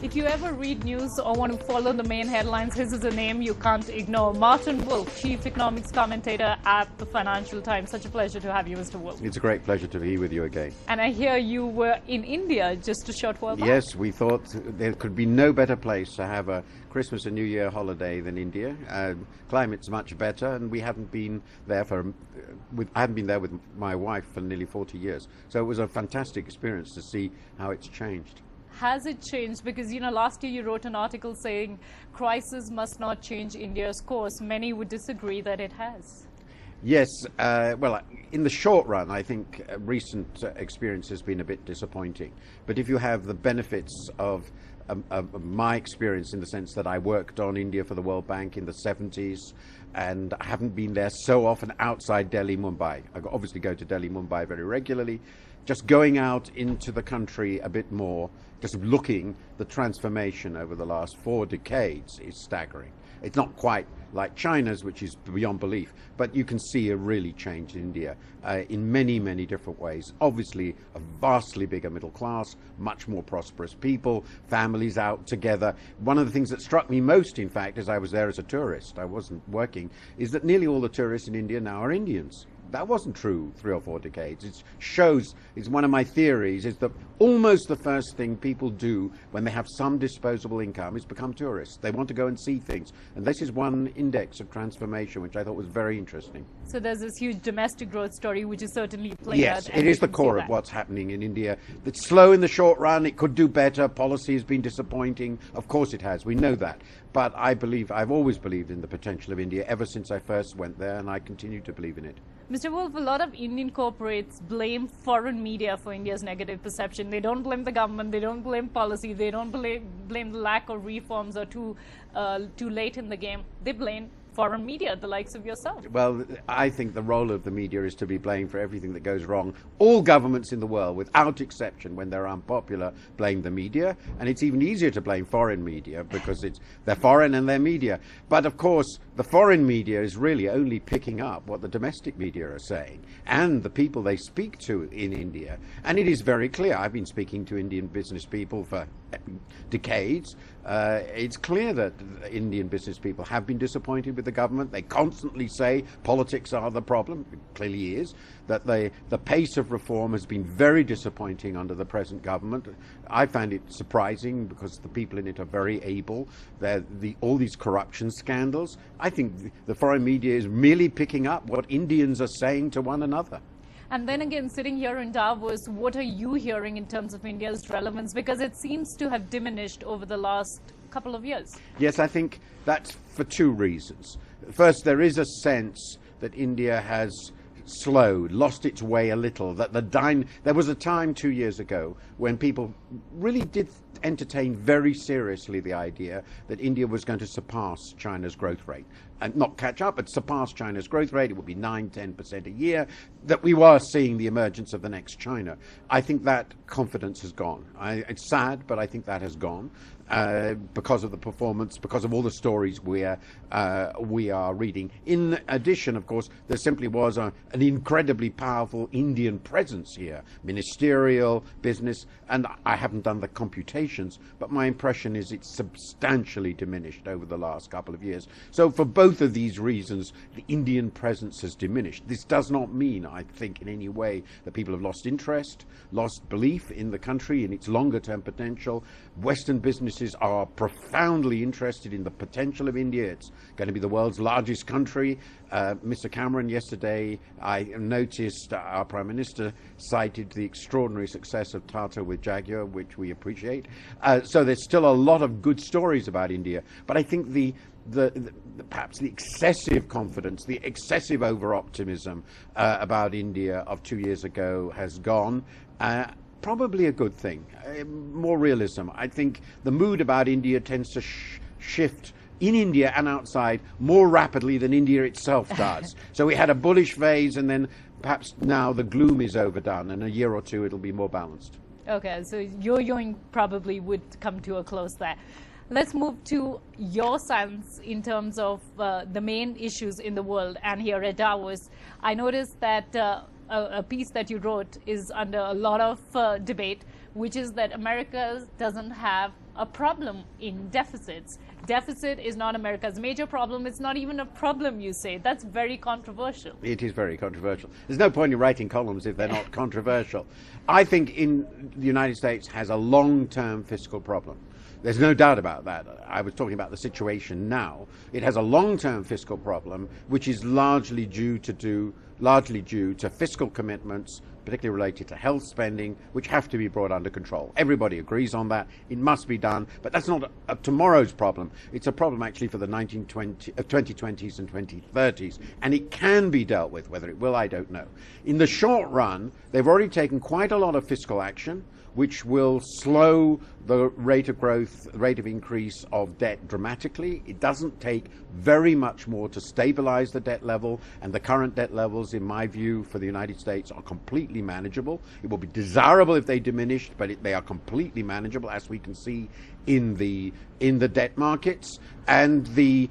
If you ever read news or want to follow the main headlines, his is a name you can't ignore. Martin Wolf, Chief Economics Commentator at the Financial Times. Such a pleasure to have you, Mr. Wolf. It's a great pleasure to be with you again. And I hear you were in India just a short while back. Yes, we thought there could be no better place to have a Christmas and New Year holiday than India. Climate's much better, and we haven't been there I haven't been there with my wife for nearly 40 years. So it was a fantastic experience to see how it's changed. Has it changed? Because, last year you wrote an article saying crisis must not change India's course. Many would disagree that it has. Yes, well, in the short run, I think recent experience has been a bit disappointing. But if you have the benefits of my experience, in the sense that I worked on India for the World Bank in the 70s, and I haven't been there so often outside Delhi, Mumbai. I obviously go to Delhi, Mumbai very regularly. Just going out into the country a bit more, just looking, the transformation over the last 4 decades is staggering. It's not quite like China's, which is beyond belief, but you can see a really change in India in many, many different ways. Obviously, a vastly bigger middle class, much more prosperous people, families out together. One of the things that struck me most, in fact, as I was there as a tourist, I wasn't working, is that nearly all the tourists in India now are Indians. That wasn't true 3 or 4 decades. It shows, it's one of my theories, is that almost the first thing people do when they have some disposable income is become tourists. They want to go and see things. And this is one index of transformation, which I thought was very interesting. So there's this huge domestic growth story, which is certainly playing out. Yes, it is the core of what's happening in India. It's slow in the short run. It could do better. Policy has been disappointing. Of course it has. We know that. But I've always believed in the potential of India ever since I first went there, and I continue to believe in it. Mr. Wolf, a lot of Indian corporates blame foreign media for India's negative perception. They don't blame the government, they don't blame policy, they don't blame the lack of reforms or too late in the game. They blame foreign media, the likes of yourself. Well, I think the role of the media is to be blamed for everything that goes wrong. All governments in the world, without exception, when they're unpopular, blame the media. And it's even easier to blame foreign media because they're foreign and they're media. But of course, the foreign media is really only picking up what the domestic media are saying and the people they speak to in India. And it is very clear. I've been speaking to Indian business people for decades. It's clear that Indian business people have been disappointed with the government. They constantly say politics are the problem. It clearly is. That the pace of reform has been very disappointing under the present government. I find it surprising because the people in it are very able. All these corruption scandals. I think the foreign media is merely picking up what Indians are saying to one another. And then again, sitting here in Davos, what are you hearing in terms of India's relevance? Because it seems to have diminished over the last couple of years. Yes, I think that's for 2 reasons. First, there is a sense that India has slowed, lost its way a little. There was a time 2 years ago when people really did entertain very seriously the idea that India was going to surpass China's growth rate. And not catch up, but surpass China's growth rate. It would be 9-10% a year, that we were seeing the emergence of the next China. I think that confidence has gone. It's sad, but I think that has gone because of the performance, because of all the stories we are reading. In addition, of course, there simply was an incredibly powerful Indian presence here, ministerial, business, and I haven't done the computations, but my impression is it's substantially diminished over the last couple of years. So for both of these reasons, the Indian presence has diminished. This does not mean, I think, in any way that people have lost interest, lost belief in the country, in its longer-term potential. Western businesses are profoundly interested in the potential of India. It's going to be the world's largest country. Mr. Cameron, yesterday, I noticed our Prime Minister cited the extraordinary success of Tata with Jaguar, which we appreciate. So there's still a lot of good stories about India. But I think perhaps the excessive confidence, the excessive over-optimism about India of 2 years ago has gone. Probably a good thing. More realism. I think the mood about India tends to shift in India and outside more rapidly than India itself does. So we had a bullish phase, and then perhaps now the gloom is overdone. In a year or 2 it'll be more balanced. Okay, so yo-yoing probably would come to a close there. Let's move to your sense in terms of the main issues in the world and here at Davos. I noticed that a piece that you wrote is under a lot of debate, which is that America doesn't have a problem in deficits. Deficit is not America's major problem. It's not even a problem, you say. That's very controversial. It is very controversial. There's no point in writing columns if they're not controversial. I think the United States has a long-term fiscal problem. There's no doubt about that. I was talking about the situation now. It has a long-term fiscal problem, which is largely due to fiscal commitments, particularly related to health spending, which have to be brought under control. Everybody agrees on that. It must be done. But that's not a tomorrow's problem. It's a problem actually for the 2020s and 2030s. And it can be dealt with. Whether it will, I don't know. In the short run, they've already taken quite a lot of fiscal action, which will slow the rate of growth, rate of increase of debt dramatically. It doesn't take very much more to stabilize the debt level, and the current debt levels, in my view, for the United States are completely manageable. It will be desirable if they diminished, but they are completely manageable, as we can see in the debt markets. And the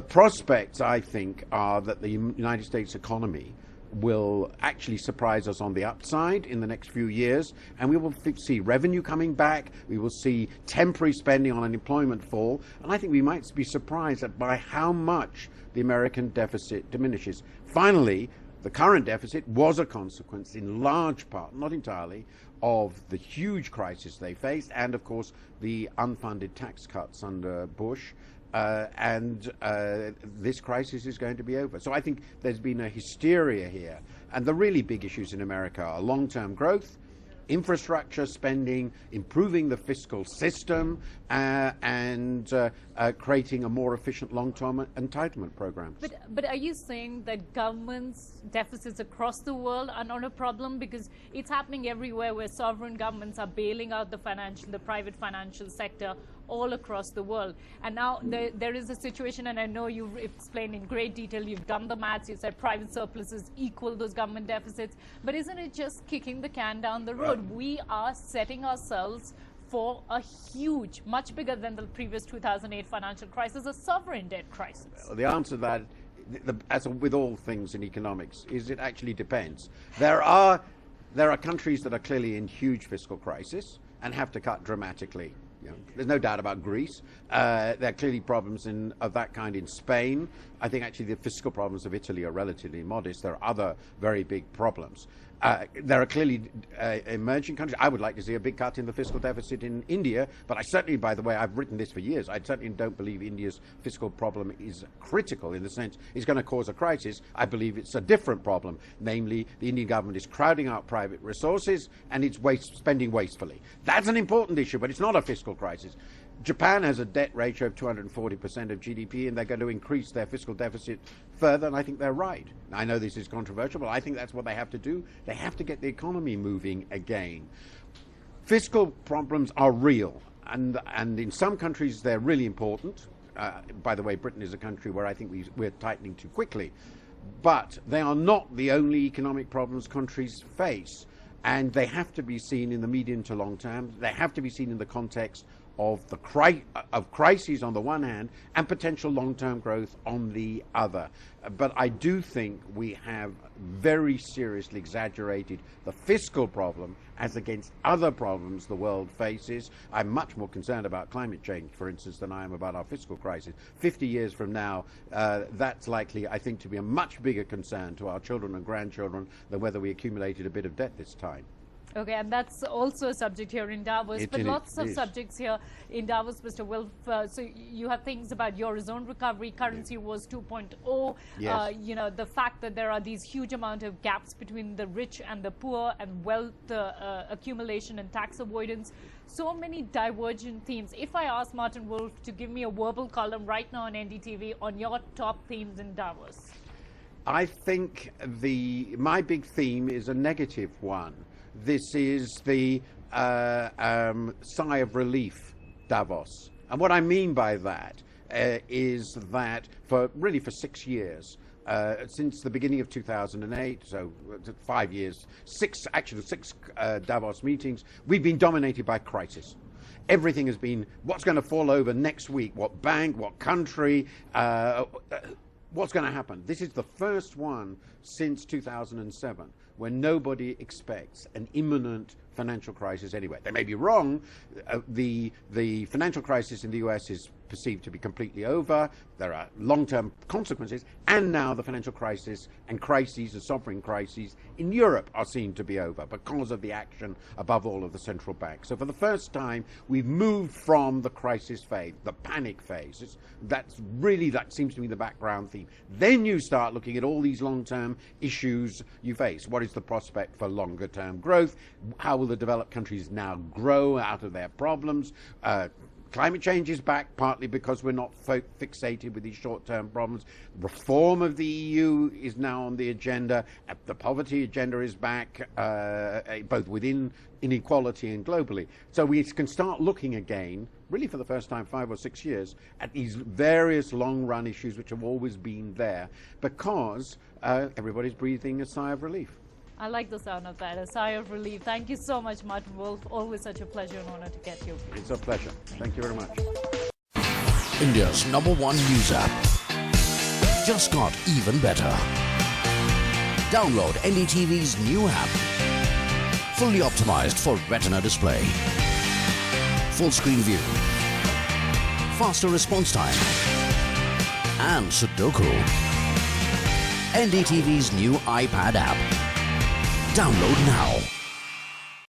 prospects, I think, are that the United States economy will actually surprise us on the upside in the next few years, and we will see revenue coming back. We will see temporary spending on unemployment fall, and I think we might be surprised by how much the American deficit diminishes. Finally, the current deficit was a consequence, in large part, not entirely, of the huge crisis they faced, and of course the unfunded tax cuts under Bush. This crisis is going to be over. So I think there's been a hysteria here. And the really big issues in America are long-term growth, infrastructure spending, improving the fiscal system, and creating a more efficient long-term entitlement program. But are you saying that governments' deficits across the world are not a problem? Because it's happening everywhere, where sovereign governments are bailing out the private financial sector all across the world. And now there is a situation, and I know you've explained in great detail, you've done the maths, you said private surpluses equal those government deficits, but isn't it just kicking the can down the road? We are setting ourselves for a huge, much bigger than the previous 2008 financial crisis, a sovereign debt crisis. Well, the answer to that, as with all things in economics, is it actually depends. There are countries that are clearly in huge fiscal crisis and have to cut dramatically. There's no doubt about Greece. There are clearly problems of that kind in Spain. I think actually the fiscal problems of Italy are relatively modest. There are other very big problems. There are clearly emerging countries. I would like to see a big cut in the fiscal deficit in India, but I certainly, by the way, I've written this for years, I certainly don't believe India's fiscal problem is critical in the sense it's going to cause a crisis. I believe it's a different problem, namely the Indian government is crowding out private resources and it's spending wastefully. That's an important issue, but it's not a fiscal crisis. Japan has a debt ratio of 240% of GDP, and they're going to increase their fiscal deficit further, and I think they're right. I know this is controversial, but I think that's what they have to do. They have to get the economy moving again. Fiscal problems are real, and in some countries they're really important. By the way, Britain is a country where I think we're tightening too quickly. But they are not the only economic problems countries face, and they have to be seen in the medium to long term. They have to be seen in the context of crises on the one hand and potential long-term growth on the other. But I do think we have very seriously exaggerated the fiscal problem as against other problems the world faces. I'm much more concerned about climate change, for instance, than I am about our fiscal crisis. 50 years from now, that's likely, I think, to be a much bigger concern to our children and grandchildren than whether we accumulated a bit of debt this time. Okay, and that's also a subject here in Davos, but lots of subjects here in Davos, Mr. Wilf. So you have things about Eurozone recovery, currency wars 2.0, yes. The fact that there are these huge amount of gaps between the rich and the poor, and wealth accumulation and tax avoidance. So many divergent themes. If I ask Martin Wolf to give me a verbal column right now on NDTV on your top themes in Davos. I think my big theme is a negative one. This is the sigh of relief Davos. And what I mean by that is that for 6 years, since the beginning of 2008, so 5 years, six Davos meetings, we've been dominated by crisis. Everything has been what's going to fall over next week, what bank, what country, what's going to happen. This is the first one since 2007 when nobody expects an imminent financial crisis anywhere. They may be wrong. The financial crisis in the US is perceived to be completely over. There are long-term consequences, and now the financial crisis and crises, the sovereign crises in Europe are seen to be over because of the action, above all, of the central bank. So for the first time, we've moved from the crisis phase, the panic phase. That seems to be the background theme. Then you start looking at all these long-term issues you face. What is the prospect for longer-term growth? How will the developed countries now grow out of their problems? Climate change is back, partly because we're not fixated with these short-term problems. Reform of the EU is now on the agenda. The poverty agenda is back, both within inequality and globally. So we can start looking again, really for the first time 5 or 6 years, at these various long-run issues which have always been there, because everybody's breathing a sigh of relief. I like the sound of that, a sigh of relief. Thank you so much, Martin Wolf. Always such a pleasure and honor to get you. It's a pleasure. Thank you very much. India's #1 news app just got even better. Download NDTV's new app. Fully optimized for Retina display. Full screen view. Faster response time. And Sudoku. NDTV's new iPad app. Download now.